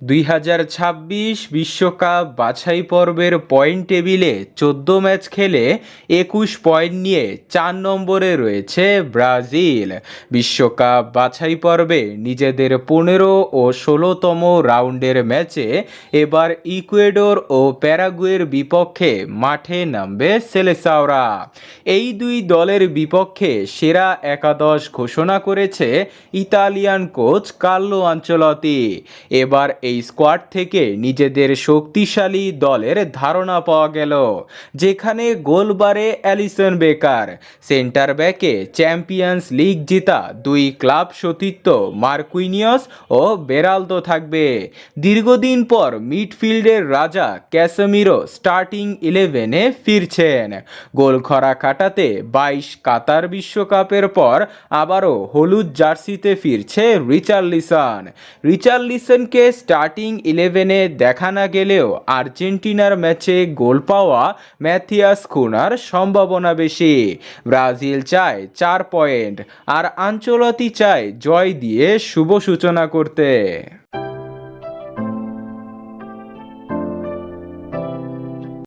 2026 বিশ্বকাপ বাছাই পর্বের পয়েন্ট টেবিলে 14 ম্যাচ খেলে 21 পয়েন্ট নিয়ে 4 নম্বরে রয়েছে ব্রাজিল। বিশ্বকাপ বাছাই পর্বে নিজেদের 15 ও 16তম রাউন্ডের ম্যাচে এবার ইকুয়েডর ও প্যারাগুয়ের বিপক্ষে মাঠে নামবে সেলেসাওরা। এই দুই দলের বিপক্ষে সেরা একাদশ ঘোষণা করেছে ইতালিয়ান কোচ কার্লো আনচেলত্তি। এবার এই স্কোয়াড থেকে নিজেদের শক্তিশালী দলের ধারণা পাওয়া গেল, যেখানে গোলবারে অ্যালিসন বেকার, সেন্টার ব্যাকে চ্যাম্পিয়ন্স লিগ জেতা দুই ক্লাব সতীর্থ মার্কুইনিয়স ও বেরালদো থাকবে। দীর্ঘদিন পর মিডফিল্ডের রাজা ক্যাসেমিরো স্টার্টিং 11-এ ফিরছেন। গোলখরা কাটাতে 22 কাতার বিশ্বকাপের পর আবারও হলুদ জার্সিতে ফিরছে রিচার্লিসনকে স্টার্টিং 11-এ দেখা না গেলেও আর্জেন্টিনার ম্যাচে গোল পাওয়া ম্যাথিয়াস কুনার সম্ভাবনা বেশি। ব্রাজিল চায় 4 পয়েন্ট, আর আনচেলত্তি চায় জয় দিয়ে শুভ সূচনা করতে।